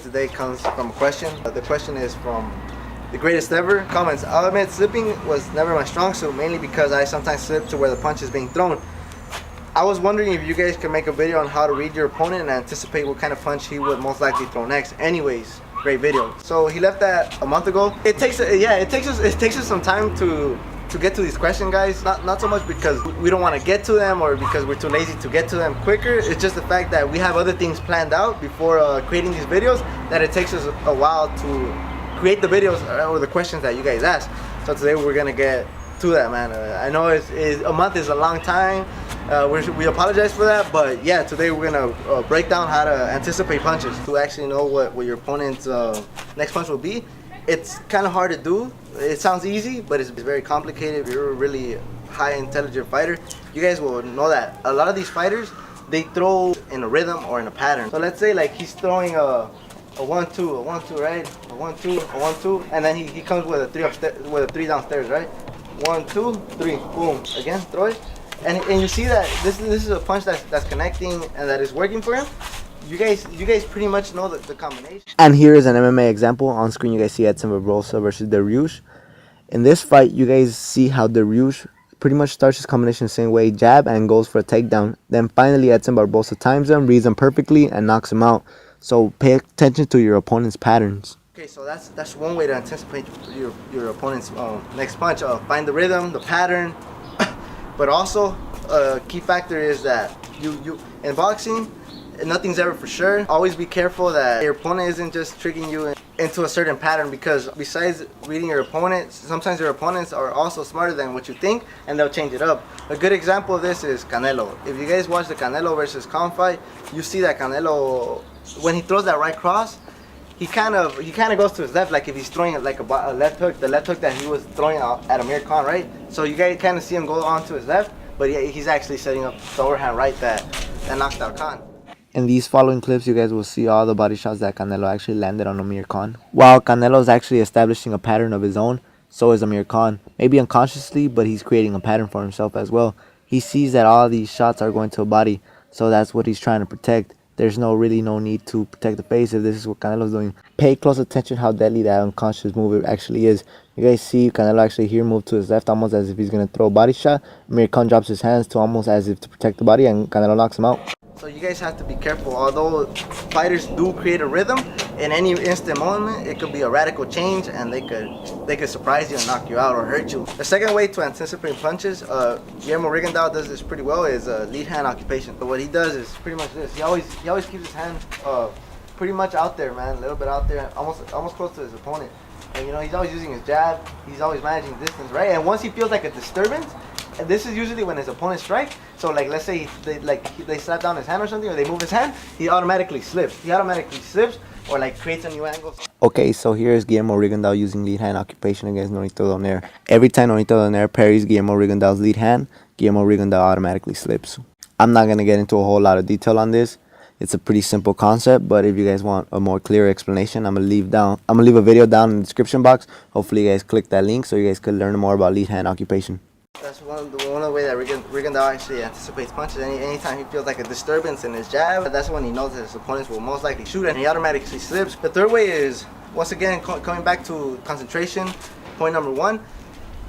Today comes from a question. The question is from the greatest ever. Comments: I'll admit slipping was never my strong suit, mainly because I sometimes slip to where the punch is being thrown. I was wondering if you guys could make a video on how to read your opponent and anticipate what kind of punch he would most likely throw next. Anyways, great video. So he left that a month ago. It takes us some time to get to these questions, guys. Not so much because we don't want to get to them or because we're too lazy to get to them quicker. It's just the fact that we have other things planned out before creating these videos, that it takes us a while to create the videos or the questions that you guys ask. So today we're gonna get to that, man. I know a month is a long time. We apologize for that, but yeah, today we're gonna break down how to anticipate punches to actually know what your opponent's next punch will be. It's kind of hard to do. It sounds easy, but it's very complicated. If you're a really high intelligent fighter, you guys will know that a lot of these fighters, they throw in a rhythm or in a pattern. So let's say like he's throwing a 1-2, right? A 1-2, a 1-2, and then he comes with a 3 upstairs, with a 3 downstairs, right? 1, 2, 3, boom. Again, throw it, and you see that this is a punch that's connecting and that is working for him. You guys pretty much know the combination. And here is an MMA example. On screen you guys see Edson Barbosa versus Dariush. In this fight you guys see how Dariush pretty much starts his combination the same way, jab, and goes for a takedown. Then finally Edson Barbosa times him, reads him perfectly, and knocks him out. So pay attention to your opponent's patterns. Okay, so that's one way to anticipate your opponent's next punch. Find the rhythm, the pattern, but also a key factor is that you in boxing, nothing's ever for sure. Always be careful that your opponent isn't just tricking you into a certain pattern, because besides reading your opponent, sometimes your opponents are also smarter than what you think and they'll change it up. A good example of this is Canelo. If you guys watch the Canelo versus Khan fight, you see that Canelo, when he throws that right cross, he kind of goes to his left, like if he's throwing it like a left hook, the left hook that he was throwing at Amir Khan, right? So you guys kind of see him go on to his left, but he's actually setting up the overhand right that knocked out Khan. In these following clips, you guys will see all the body shots that Canelo actually landed on Amir Khan. While Canelo is actually establishing a pattern of his own, so is Amir Khan. Maybe unconsciously, but he's creating a pattern for himself as well. He sees that all these shots are going to a body, so that's what he's trying to protect. There's really no need to protect the face if this is what Canelo's doing. Pay close attention how deadly that unconscious move actually is. You guys see Canelo actually here move to his left, almost as if he's going to throw a body shot. Amir Khan drops his hands to almost as if to protect the body, and Canelo knocks him out. So you guys have to be careful. Although fighters do create a rhythm, in any instant moment it could be a radical change, and they could surprise you and knock you out or hurt you. The second way to anticipate punches, Guillermo Rigondeaux does this pretty well, is lead hand occupation. But what he does is pretty much this. He always keeps his hand pretty much out there, man, a little bit out there, almost close to his opponent. And you know, he's always using his jab. He's always managing distance, right? And once he feels like a disturbance, and this is usually when his opponent strikes. So like, let's say they slap down his hand or something, or they move his hand, he automatically slips. Or like creates a new angle. Okay, so here's Guillermo Rigondeaux using lead hand occupation against Nonito Donaire. Every time Nonito Donaire parries Guillermo Rigondeaux's lead hand, Guillermo Rigondeaux automatically slips. I'm not going to get into a whole lot of detail on this. It's a pretty simple concept, but if you guys want a more clear explanation, I'm gonna leave a video down in the description box. Hopefully you guys click that link so you guys could learn more about lead hand occupation. That's one of the way that Rigondeaux actually anticipates punches. Anytime he feels like a disturbance in his jab, that's when he knows that his opponents will most likely shoot, and he automatically slips. The third way is, once again, coming back to concentration. Point number 1,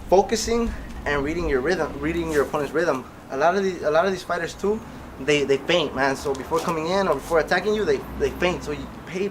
focusing and reading your rhythm, reading your opponent's rhythm. A lot of these fighters too, they feint, man. So before coming in or before attacking you, they feint. So you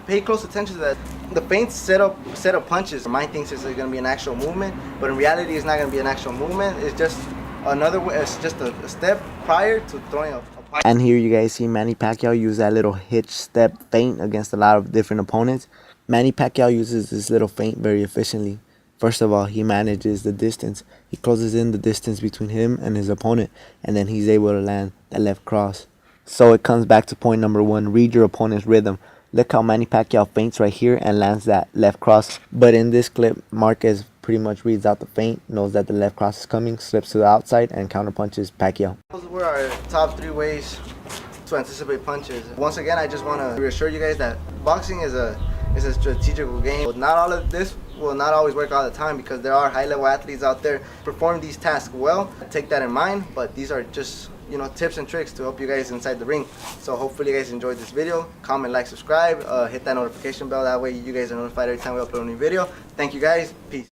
pay close attention to that. The feints set up punches. Your mind thinks it's going to be an actual movement, but in reality, it's not going to be an actual movement. It's just another way. It's just a step prior to throwing a punch. And here you guys see Manny Pacquiao use that little hitch step feint against a lot of different opponents. Manny Pacquiao uses this little feint very efficiently. First of all, he manages the distance. He closes in the distance between him and his opponent, and then he's able to land that left cross. So it comes back to point number 1, read your opponent's rhythm. Look how Manny Pacquiao feints right here and lands that left cross. But in this clip, Marquez pretty much reads out the feint, knows that the left cross is coming, slips to the outside, and counterpunches Pacquiao. Those were our top 3 ways to anticipate punches. Once again, I just want to reassure you guys that boxing is a strategical game. Not all of this will not always work all the time, because there are high-level athletes out there perform these tasks well. Take that in mind, but these are just tips and tricks to help you guys inside the ring. So hopefully you guys enjoyed this video. Comment, like, subscribe, hit that notification bell. That way you guys are notified every time we upload a new video. Thank you guys. Peace.